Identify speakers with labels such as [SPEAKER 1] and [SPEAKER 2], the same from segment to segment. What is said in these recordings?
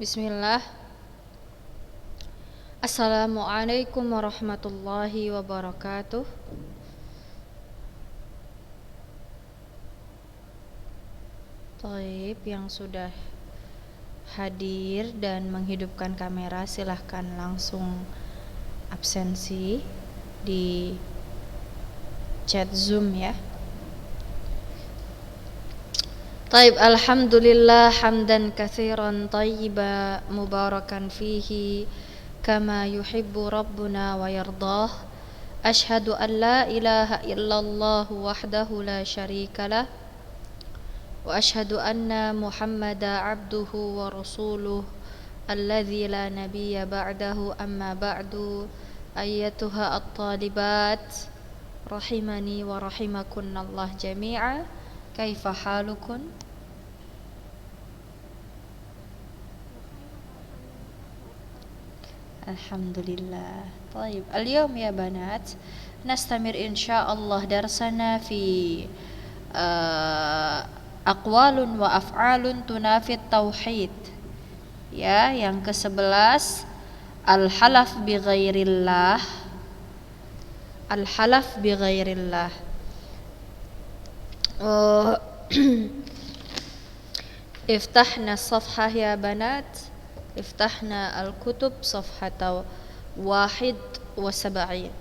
[SPEAKER 1] Bismillah. Assalamualaikum warahmatullahi wabarakatuh. Taib, yang sudah hadir dan menghidupkan kamera silahkan langsung absensi di chat Zoom ya. Taib, alhamdulillah hamdan katsiran tayyiba mubarakan fihi kama yuhibbu rabbuna wa yardah. Ashhadu an la ilaha illallah wahdahu la syarikalah wa ashhadu anna muhammada abduhu wa rasuluh alladzi la nabiyya ba'dahu, amma ba'du. Ayyatuha at-talibat rahimani wa rahimakunallah jami'a. Kaifa halukun? Alhamdulillah. Taib. Al-yawm ya banat nastamir insyaallah darsana fi aqwalun wa af'alun tunafit tauhid. Ya, yang ke-11 al-halaf bi ghairillah. Al-halaf bi ghairillah. افتحنا الصفحة يا بنات. افتحنا الكتب صفحة 71.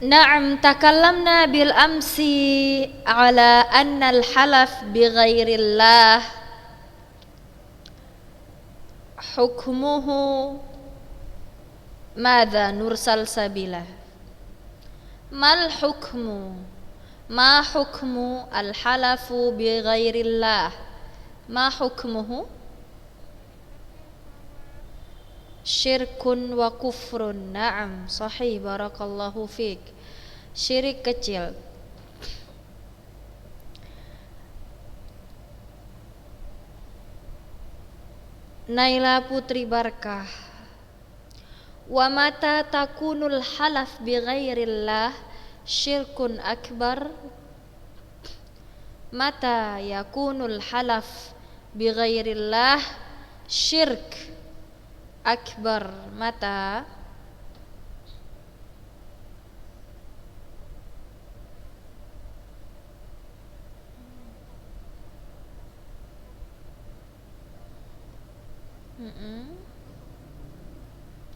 [SPEAKER 1] Na'am, takallamna bil amsi ala anna al-halaf bi ghairillah hukmuhu madza nursal sabilah. Mal hukmu? Ma hukmu al-halafu bi ghairillah? Ma hukmuhu? Syirkun wa kufrun. Na'am, sahih, barakallahu fiik. Syirik kecil. Naila Putri Barkah. Wa mata takunul halaf bi ghairillah syirkun akbar? Mata yakunul halaf bi ghairillah syirk akbar? Mata?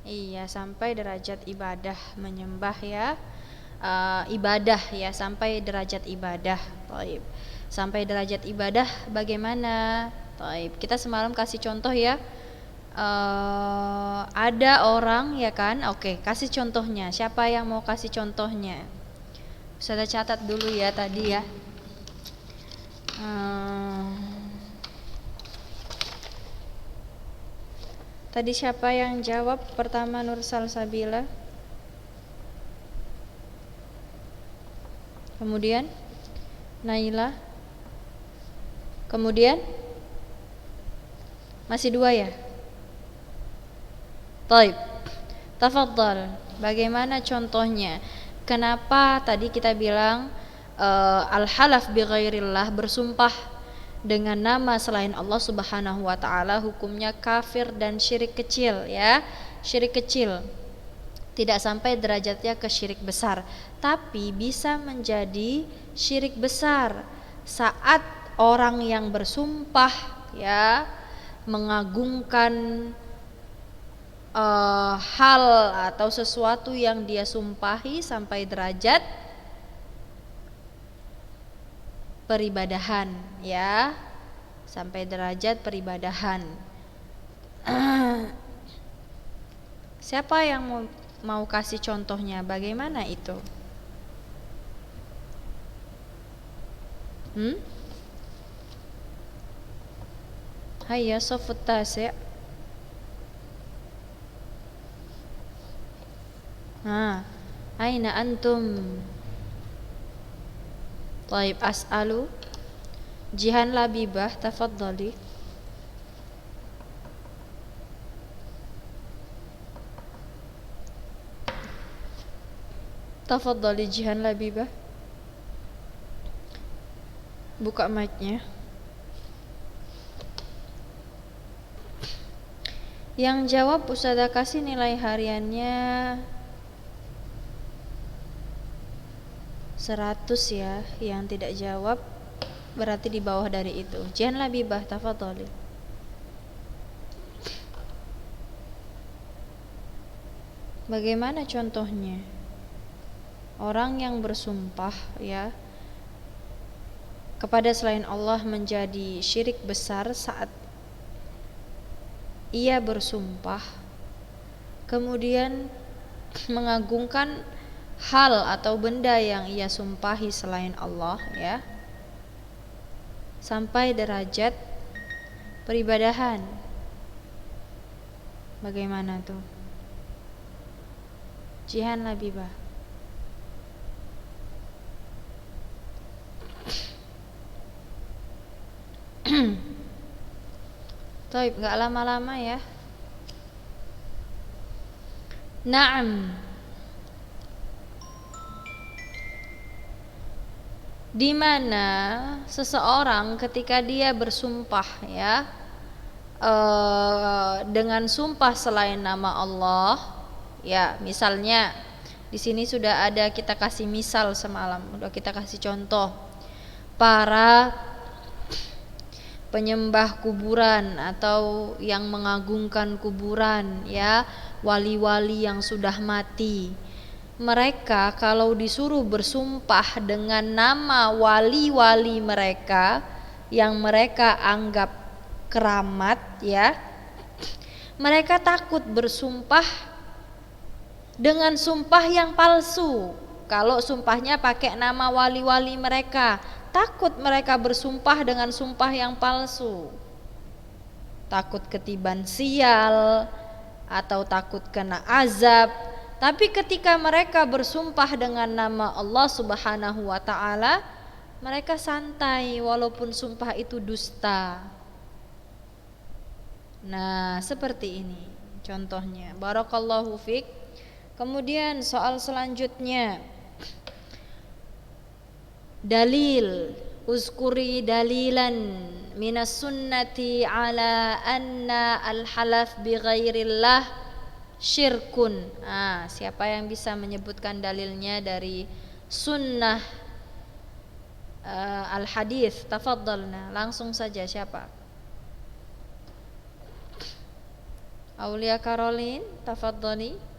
[SPEAKER 1] Iya, sampai derajat ibadah menyembah ya. Ibadah ya, sampai derajat ibadah. Taib. Sampai derajat ibadah bagaimana? Taib. Kita semalam kasih contoh ya. Ada orang ya kan? Oke, kasih contohnya. Siapa yang mau kasih contohnya? Saya catat dulu ya tadi ya. Tadi siapa yang jawab pertama? Nursal Sabila. Kemudian Naila. Kemudian masih 2 ya? Taib. Tafadhal. Bagaimana contohnya? Kenapa tadi kita bilang al-halaf bi ghairillah, bersumpah dengan nama selain Allah Subhanahu wa taala, hukumnya kafir dan syirik kecil ya. Syirik kecil. Tidak sampai derajatnya ke syirik besar, tapi bisa menjadi syirik besar saat orang yang bersumpah ya mengagungkan hal atau sesuatu yang dia sumpahi sampai derajat peribadahan ya, sampai derajat peribadahan. Siapa yang mau kasih contohnya? Bagaimana itu? Hayya safut tasi'. Aina antum? Taib, as'alu Jihan Labibah, tafadhali. Tafadhali Jihan Labibah. Buka mic-nya. Yang jawab Ustazah kasih nilai hariannya 100 ya. Yang tidak jawab berarti di bawah dari itu. Jihan Labibah, tafadhali. Bagaimana contohnya? Orang yang bersumpah ya kepada selain Allah menjadi syirik besar saat ia bersumpah, kemudian mengagungkan hal atau benda yang ia sumpahi selain Allah ya, sampai derajat peribadahan. Bagaimana tuh? Jihan Labibah. Taib, gak lama-lama ya. Naam. Di mana seseorang ketika dia bersumpah ya dengan sumpah selain nama Allah ya, misalnya di sini sudah ada kita kasih misal semalam, udah kita kasih contoh para penyembah kuburan atau yang mengagungkan kuburan ya, wali-wali yang sudah mati. Mereka kalau disuruh bersumpah dengan nama wali-wali mereka yang mereka anggap keramat ya, mereka takut bersumpah dengan sumpah yang palsu. Kalau sumpahnya pakai nama wali-wali mereka, takut mereka bersumpah dengan sumpah yang palsu. Takut ketiban sial atau takut kena azab. Tapi ketika mereka bersumpah dengan nama Allah Subhanahu wa taala, mereka santai walaupun sumpah itu dusta. Nah, seperti ini contohnya. Barakallahu fiik. Kemudian soal selanjutnya, dalil, uzkuri dalilan minas sunnati ala anna al-halaf bi ghairillah syirkun. Siapa yang bisa menyebutkan dalilnya dari sunnah al-hadis? Tafadhalna, langsung saja siapa? Aulia Karolin, tafadhali.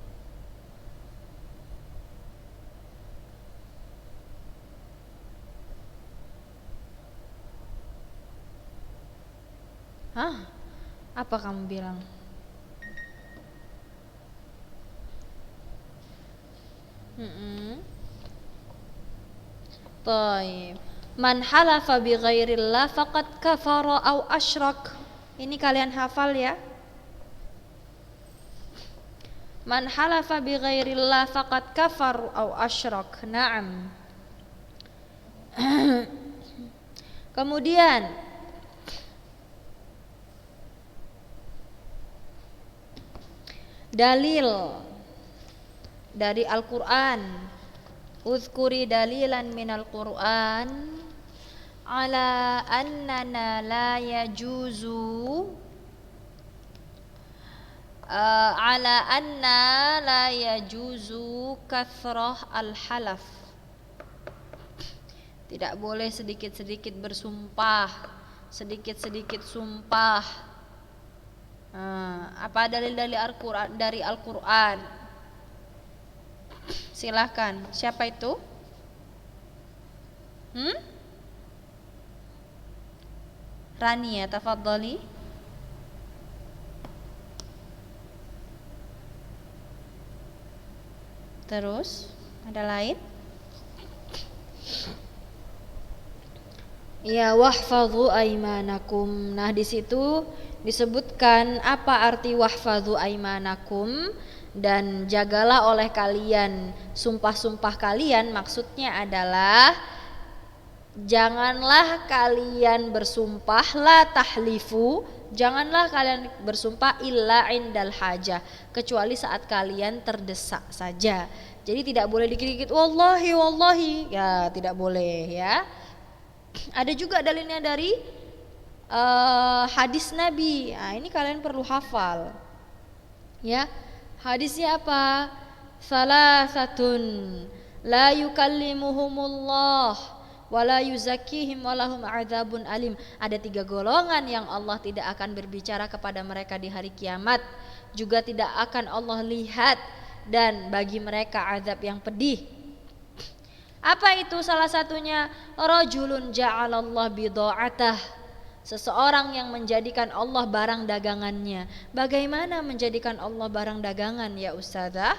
[SPEAKER 1] Apa kamu bilang? Taib. Man halafa bi ghairillah faqad kafara au asyrak. Ini kalian hafal ya. Man halafa bi ghairillah faqad kafar au asyrak. Naam. Kemudian dalil dari Al-Qur'an. Uzkuri dalilan minal Qur'an ala annana la yajuzu ala anna la yajuzu kathrah al-halaf. Tidak boleh sedikit-sedikit bersumpah, sedikit-sedikit sumpah. Apa dalil dari Al-Qur'an? Silakan. Siapa itu? Rania, tafadhali. Terus ada lain? Ya, wahfadhu aimanakum. Nah, di situ disebutkan apa arti wahfadhu aimanakum, dan jagalah oleh kalian sumpah-sumpah kalian. Maksudnya adalah Janganlah kalian bersumpah, la tahlifu, janganlah kalian bersumpah illa indal hajah, kecuali saat kalian terdesak saja. Jadi tidak boleh dikit-dikit wallahi wallahi, ya tidak boleh ya. Ada juga dalilnya dari hadis Nabi. Nah, ini kalian perlu hafal. Ya. Hadisnya apa? Salasatun la yukallimuhumullah wala yuzakkihim walahum adzabun alim. Ada 3 golongan yang Allah tidak akan berbicara kepada mereka di hari kiamat, juga tidak akan Allah lihat, dan bagi mereka azab yang pedih. Apa itu salah satunya? Rajulun ja'alallah bidha'atah, seseorang yang menjadikan Allah barang dagangannya. Bagaimana menjadikan Allah barang dagangan ya Ustazah?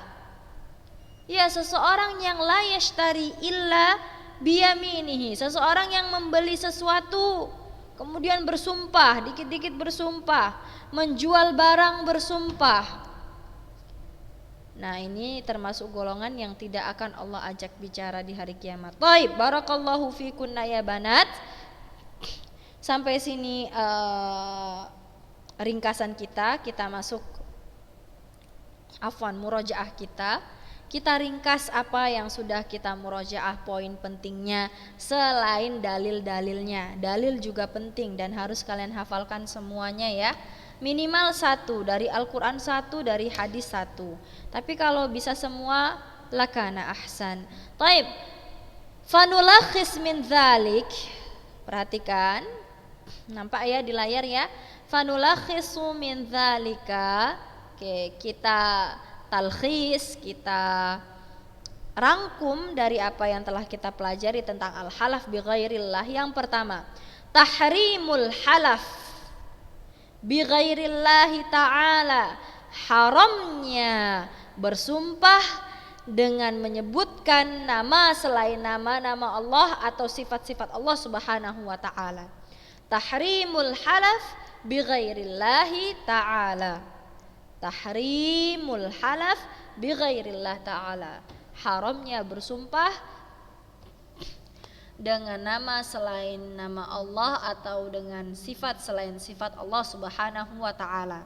[SPEAKER 1] Ya, seseorang yang la yashtari illa biyaminihi, seseorang yang membeli sesuatu kemudian bersumpah, dikit-dikit bersumpah, menjual barang bersumpah. Nah, ini termasuk golongan yang tidak akan Allah ajak bicara di hari kiamat. Baik, barakallahu fikunna ya banat. Sampai sini ringkasan kita masuk murojaah kita. Kita ringkas apa yang sudah kita murojaah, poin pentingnya selain dalil-dalilnya. Dalil juga penting dan harus kalian hafalkan semuanya ya. Minimal 1 dari Al-Quran, 1 dari hadis 1. Tapi kalau bisa semua lakana ahsan. Taib. Fanulakhis min dzalik. Perhatikan. Nampak ya di layar ya. Fanulakhisu min dzalika. Oke, kita talkhis, kita rangkum dari apa yang telah kita pelajari tentang al-halaf bi ghairillah. Yang pertama, tahrimul halaf bi ghairillahi ta'ala, haramnya bersumpah dengan menyebutkan nama selain nama-nama Allah atau sifat-sifat Allah Subhanahu wa ta'ala. Tahrimul halaf bi ghairillahi ta'ala. Tahrimul halaf bi ghairillah ta'ala, haramnya bersumpah dengan nama selain nama Allah atau dengan sifat selain sifat Allah Subhanahu wa ta'ala.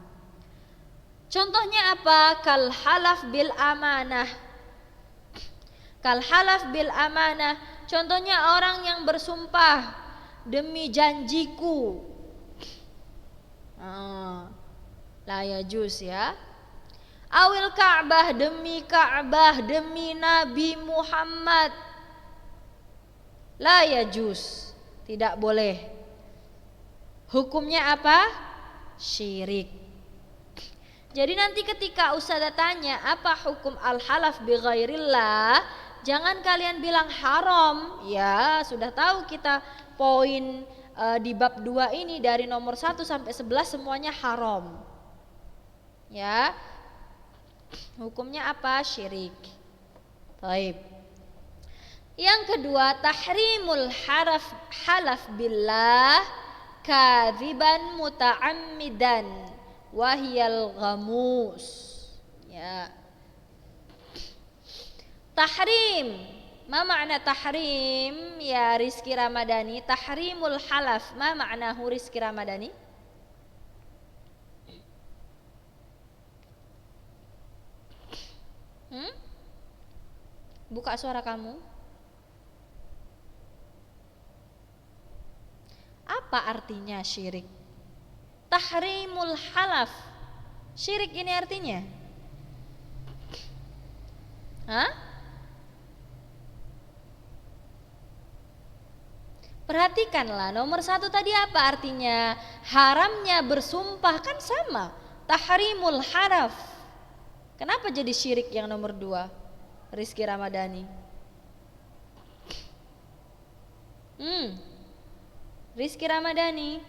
[SPEAKER 1] Contohnya apa? Kal halaf bil amanah. Kal halaf bil amanah, contohnya orang yang bersumpah demi janjiku. La yajuz ya. Awil Ka'bah, demi Ka'bah, demi Nabi Muhammad. La yajuz, tidak boleh. Hukumnya apa? Syirik. Jadi nanti ketika Ustazah tanya apa hukum al-halaf bi ghairillah, jangan kalian bilang haram. Ya, sudah tahu kita poin di bab 2 ini dari nomor 1 sampai 11 semuanya haram. Ya, hukumnya apa? Syirik. Baik. Yang kedua, tahrimul halaf billah kadziban muta'ammidan wahiyal ghamus. Ya. Tahrim. Ma makna tahrim ya Rizky Ramadhani? Tahrimul halaf, ma maknahu Rizky Ramadhani? Buka suara kamu. Apa artinya syirik? Tahrimul halaf. Syirik ini artinya? Perhatikanlah, nomor 1 tadi apa artinya? Haramnya bersumpah, kan sama. Tahrimul halaf. Kenapa jadi syirik yang nomor 2? Rizky Ramadhani. Rizky Ramadhani.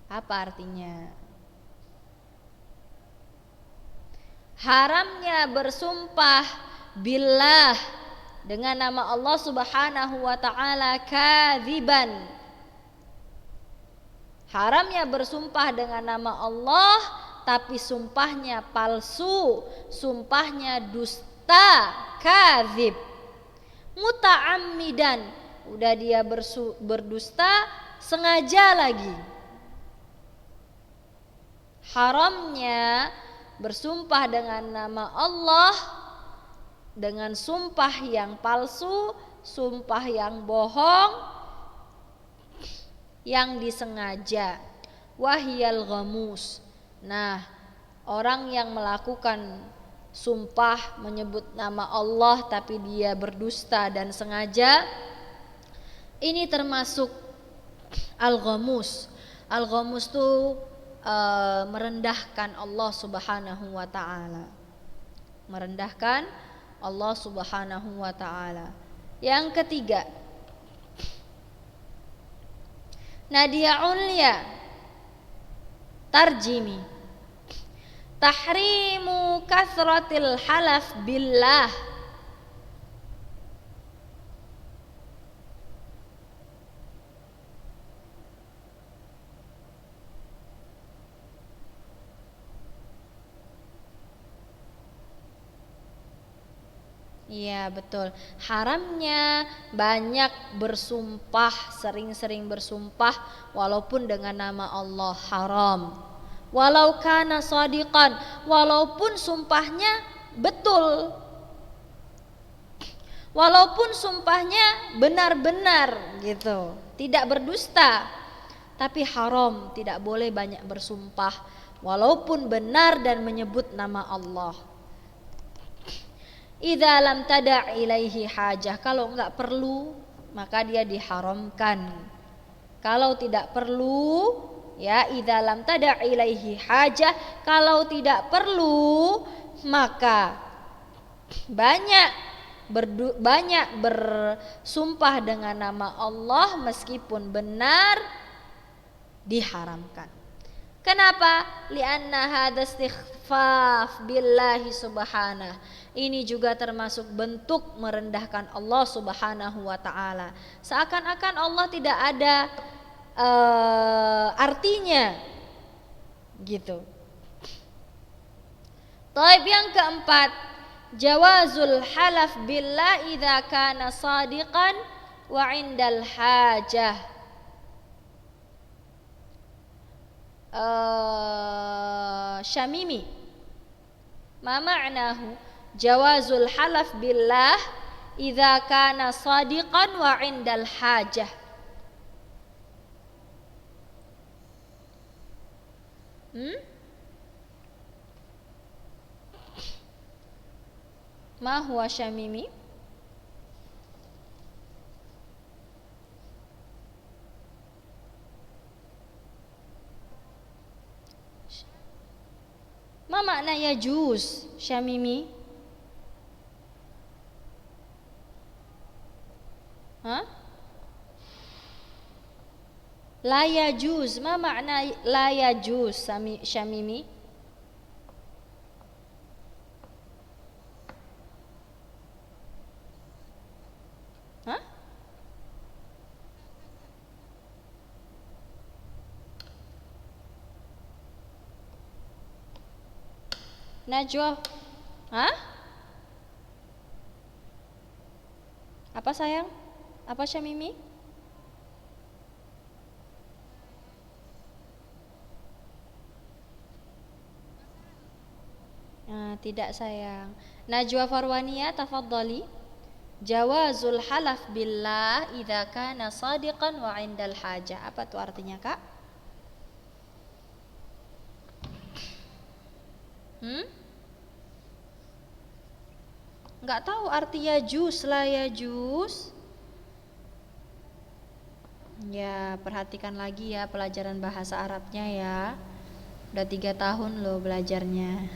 [SPEAKER 1] Apa artinya? Haramnya bersumpah billah dengan nama Allah Subhanahu wa ta'ala kadziban. Haramnya bersumpah dengan nama Allah tapi sumpahnya palsu, sumpahnya dusta, kadzib. muta'ammidan, udah dia berdusta sengaja lagi. Haramnya bersumpah dengan nama Allah dengan sumpah yang palsu, sumpah yang bohong, yang disengaja. Wahyal ghamus. Nah, orang yang melakukan sumpah menyebut nama Allah tapi dia berdusta dan sengaja, ini termasuk al-ghamus. Al-ghamus itu merendahkan Allah Subhanahu wa taala. Merendahkan Allah Subhanahu wa taala. Yang ketiga, Nadia Ulya tarjimi tahrimu kasratil halaf billah. Iya betul. Haramnya banyak bersumpah, sering-sering bersumpah walaupun dengan nama Allah, haram. Walau kana shadiqan, walaupun sumpahnya betul. Walaupun sumpahnya benar-benar gitu, tidak berdusta, tapi haram, tidak boleh banyak bersumpah walaupun benar dan menyebut nama Allah. Idza lam tada' ilaihi hajah, kalau enggak perlu maka dia diharamkan. Kalau tidak perlu, ya, idza lam tada' ilaihi hajah, kalau tidak perlu maka banyak bersumpah dengan nama Allah meskipun benar diharamkan. Kenapa? Lianna hadza istighfaf billahi subhanahu. Ini juga termasuk bentuk merendahkan Allah Subhanahu wa taala. Seakan-akan Allah tidak ada artinya. Gitu. Taib yang keempat, jawazul halaf billah idza kana shadiqan wa 'indal hajah. Syamimi, ma ma'nahu jawazul halaf billah idza kana shadiqan wa 'indal hajah. Ma huwa syamimi? Ma makna yajuz syamimi? Hah? La yajuz, ma makna la yajuz syamimi? Hah? Najwa. Hah? Apa sayang? Apa Syamimi? Tidak sayang. Najwa Farwania tafadhali. Jawazul halaf billah idza kana shadiqan wa 'indal hajah. Apa tuh artinya, Kak? Enggak tahu arti yajuz, la yajuz. Ya, perhatikan lagi ya pelajaran bahasa Arabnya ya. Udah 3 tahun loh belajarnya.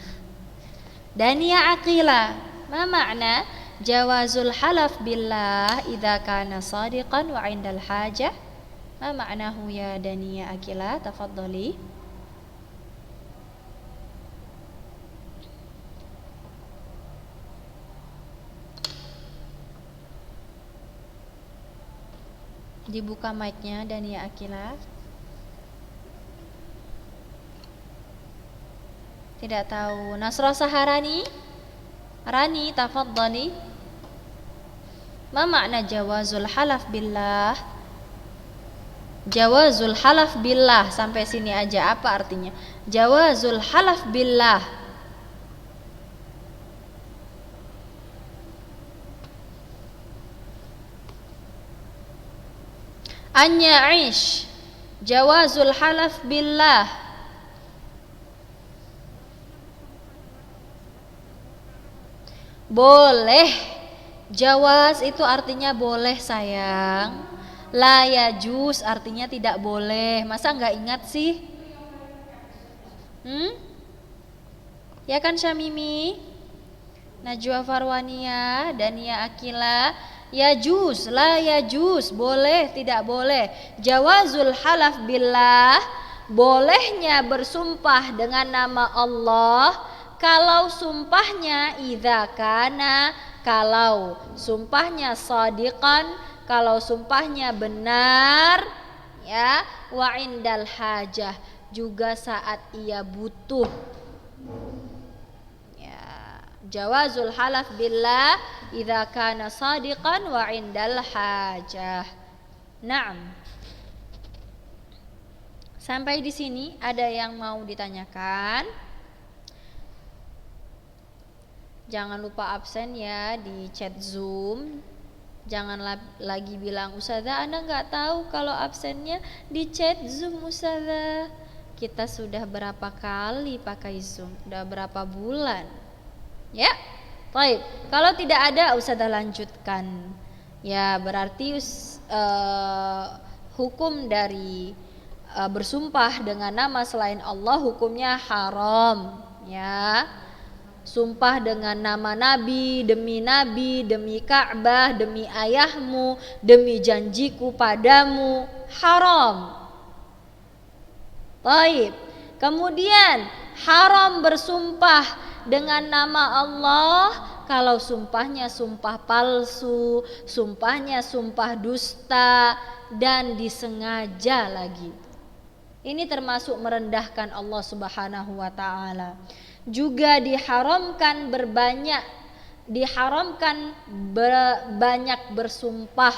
[SPEAKER 1] Dania Aqila, ma makna jawazul halaf billah idza kana shadiqan wa 'indal hajah? Ma maknahu ya Dania Aqila? Tafadhali. Dibuka mic-nya Dania Aqila. Tidak tahu. Nasra Saharani? Rani, tafadhali. Ma makna jawazul halaf billah? Jawazul halaf billah, sampai sini aja apa artinya? Jawazul halaf billah. An ya'ish. Jawazul halaf billah. Boleh. Jawaz itu artinya boleh sayang. La yajuz artinya tidak boleh. Masa nggak ingat sih? Ya kan Syamimi, Najwa Farwania, Dania Akila. Yajuz, la yajuz, boleh tidak boleh. Jawazul halaf billah, bolehnya bersumpah dengan nama Allah kalau sumpahnya idza kana, kalau sumpahnya shadiqan, kalau sumpahnya benar, ya, wa indal hajah, juga saat ia butuh. Ya, jawazul halaf billah idza kana shadiqan wa indal hajah. Naam. Sampai di sini ada yang mau ditanyakan? Jangan lupa absen ya di chat Zoom. Jangan lagi bilang, Ustazah Anda nggak tahu kalau absennya di chat Zoom Ustazah. Kita sudah berapa kali pakai Zoom? Sudah berapa bulan? Ya, baik. Kalau tidak ada, Ustazah lanjutkan. Ya, berarti hukum dari bersumpah dengan nama selain Allah hukumnya haram. Ya. Sumpah dengan nama Nabi, demi Ka'bah, demi ayahmu, demi janjiku padamu, haram. Baik. Kemudian haram bersumpah dengan nama Allah kalau sumpahnya sumpah palsu, sumpahnya sumpah dusta dan disengaja lagi. Ini termasuk merendahkan Allah Subhanahu wa taala. Juga diharamkan banyak bersumpah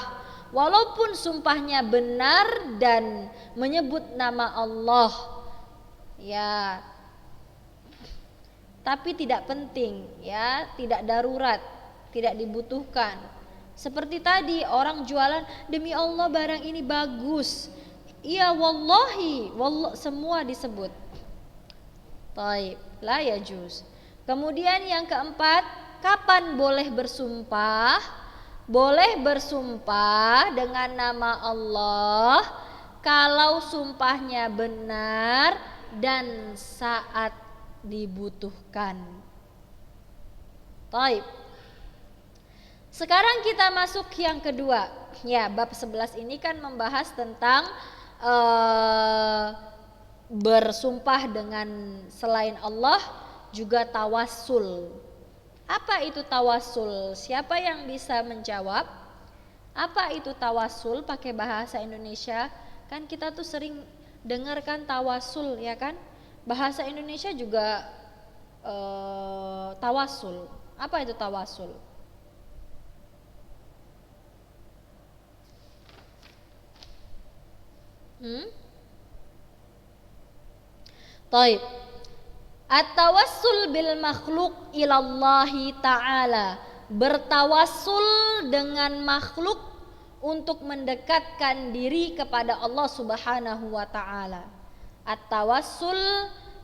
[SPEAKER 1] walaupun sumpahnya benar dan menyebut nama Allah, ya, tapi tidak penting, ya, tidak darurat, tidak dibutuhkan. Seperti tadi orang jualan, demi Allah barang ini bagus, iya wallahi, semua disebut. Taib, la yajuz. Kemudian yang keempat, kapan boleh bersumpah? Boleh bersumpah dengan nama Allah kalau sumpahnya benar dan saat dibutuhkan. Taib. Sekarang kita masuk yang kedua. Ya, bab 11 ini kan membahas tentang bersumpah dengan selain Allah, juga tawassul. Apa itu tawassul? Siapa yang bisa menjawab? Apa itu tawassul pakai bahasa Indonesia? Kan kita tuh sering dengarkan tawassul, ya kan? Bahasa Indonesia juga tawassul. Apa itu tawassul? Taib. At-tawassul bil makhluk ilallahi ta'ala. Bertawassul dengan makhluk untuk mendekatkan diri kepada Allah Subhanahu wa taala. At-tawassul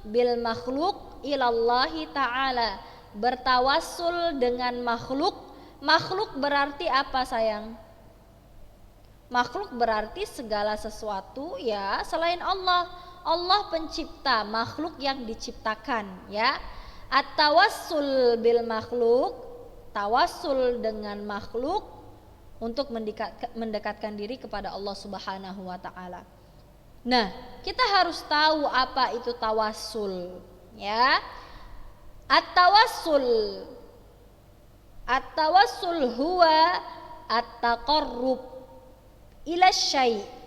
[SPEAKER 1] bil makhluk ilallahi ta'ala. Bertawassul dengan makhluk. Makhluk berarti apa sayang? Makhluk berarti segala sesuatu, ya, selain Allah. Allah pencipta, makhluk yang diciptakan, ya. At-tawassul bil makhluk, tawassul dengan makhluk untuk mendekatkan diri kepada Allah Subhanahu wa taala. Nah, kita harus tahu apa itu tawassul, ya. At-tawassul huwa at-taqarrub ila syai'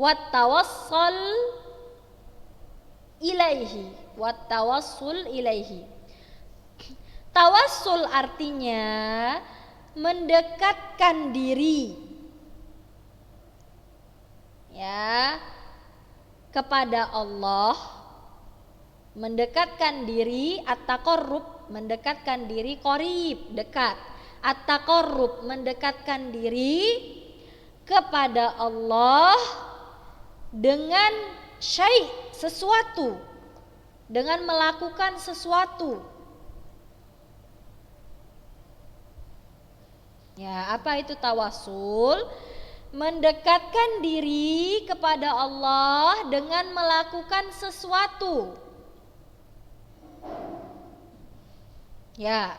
[SPEAKER 1] wa tawassul ilaihi. Tawassul artinya mendekatkan diri ya kepada Allah, mendekatkan diri, at-taqarrub mendekatkan diri, qarib dekat, at-taqarrub mendekatkan diri kepada Allah dengan sesuatu, dengan melakukan sesuatu. Ya, apa itu tawassul? Mendekatkan diri kepada Allah dengan melakukan sesuatu. Ya.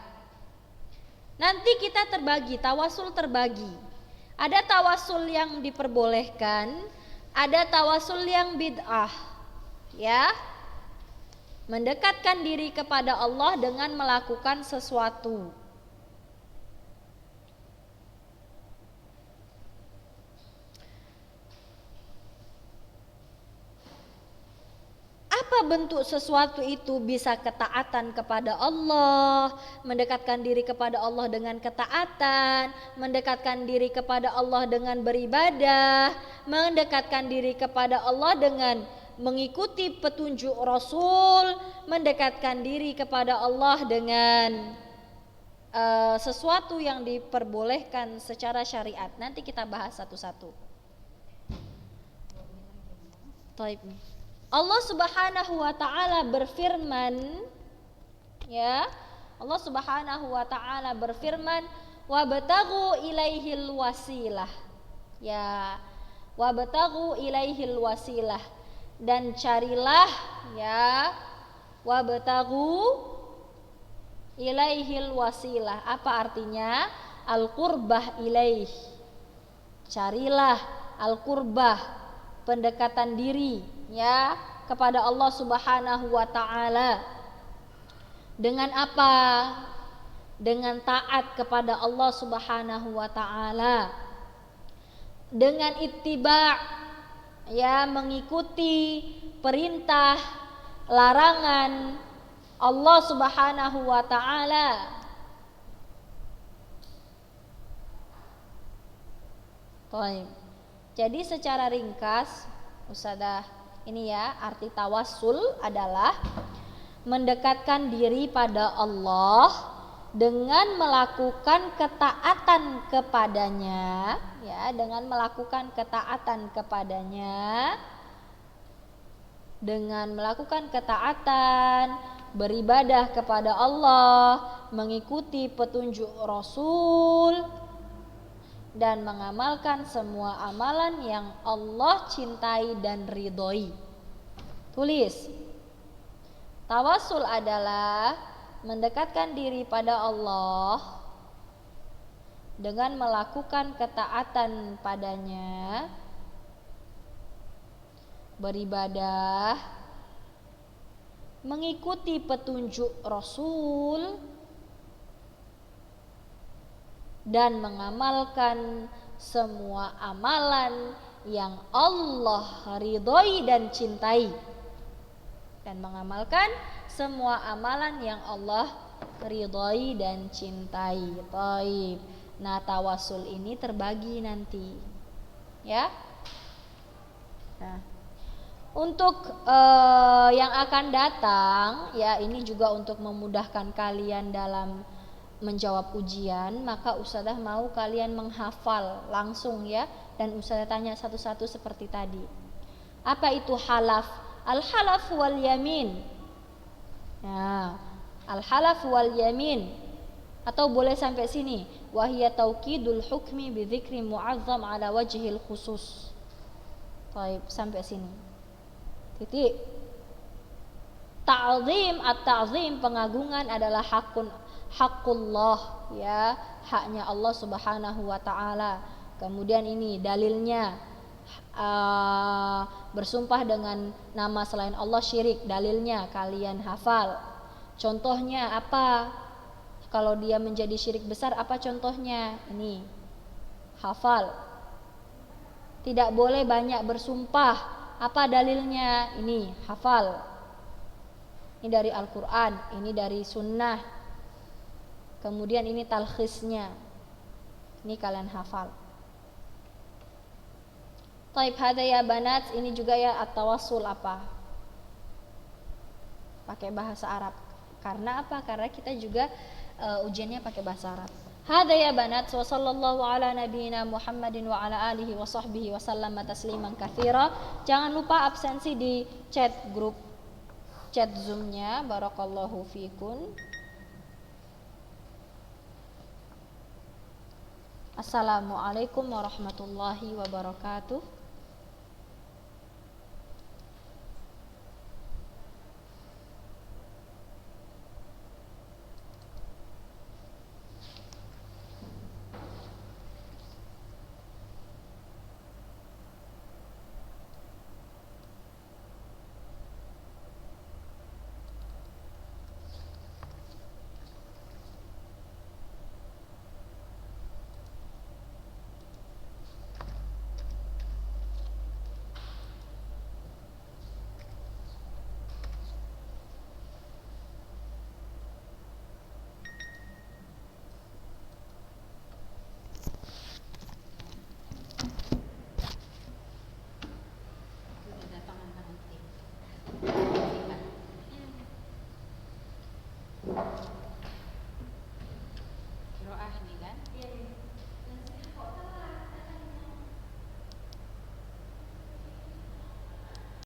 [SPEAKER 1] Nanti kita terbagi, tawassul terbagi. Ada tawassul yang diperbolehkan, ada tawassul yang bid'ah. Ya. Mendekatkan diri kepada Allah dengan melakukan sesuatu. Apa bentuk sesuatu itu? Bisa ketaatan kepada Allah, mendekatkan diri kepada Allah dengan ketaatan, mendekatkan diri kepada Allah dengan beribadah, mendekatkan diri kepada Allah dengan mengikuti petunjuk Rasul, mendekatkan diri kepada Allah dengan sesuatu yang diperbolehkan secara syariat. Nanti kita bahas satu-satu. Taib. Allah Subhanahu wa taala berfirman, ya. Allah Subhanahu wa taala berfirman, "Wabtaghu ilaihil wasilah." Ya, wabtaghu ilaihil wasilah, dan carilah ya, wabtaghu ilaihil wasilah. Apa artinya? Al-qurbah ilaih. Carilah al-qurbah, pendekatan diri ya kepada Allah Subhanahu wa taala. Dengan apa? Dengan taat kepada Allah Subhanahu wa taala. Dengan ittiba' ya, mengikuti perintah larangan Allah Subhanahu wa taala. Baik. Jadi secara ringkas Ustazah, ini ya, arti tawassul adalah mendekatkan diri pada Allah dengan melakukan ketaatan kepadanya, ya, dengan melakukan ketaatan kepadanya, dengan melakukan ketaatan, beribadah kepada Allah, mengikuti petunjuk Rasul, dan mengamalkan semua amalan yang Allah cintai dan ridhoi. Tulis. Tawassul adalah mendekatkan diri pada Allah dengan melakukan ketaatan padanya, beribadah, mengikuti petunjuk Rasul, dan mengamalkan semua amalan yang Allah ridhoi dan cintai, dan mengamalkan semua amalan yang Allah ridhoi dan cintai. Baik. Nah, tawassul ini terbagi nanti ya. Nah, untuk yang akan datang ya, ini juga untuk memudahkan kalian dalam menjawab ujian, maka Ustazah mau kalian menghafal langsung ya, dan Ustazah tanya satu-satu seperti tadi. Apa itu halaf? Al-halaf wal yamin. Nah, al-halaf wal yamin, atau boleh sampai sini, wa hiya taukidul hukmi bi dzikri mu'azzam ala wajhil khusus. Baik, sampai sini. Titik. Ta'zim, at-ta'zim, pengagungan adalah hakullah ya, haknya Allah Subhanahu wa taala. Kemudian ini dalilnya, bersumpah dengan nama selain Allah syirik. Dalilnya kalian hafal. Contohnya apa? Kalau dia menjadi syirik besar, apa contohnya? Ini hafal. Tidak boleh banyak bersumpah. Apa dalilnya? Ini hafal. Ini dari Al-Quran, ini dari sunnah. Kemudian ini talkhisnya. Ini kalian hafal. Taib hada ya banat, ini juga ya at-tawassul apa? Pakai bahasa Arab. Karena apa? Karena kita juga ujiannya pakai bahasa Arab. Hada ya banat, wa sallallahu ala nabiyyina Muhammadin wa ala alihi wa sahbihi wa sallama tasliman katsira. Jangan lupa absensi di chat grup, chat Zoom-nya. Barakallahu fikun. Assalamualaikum warahmatullahi wabarakatuh.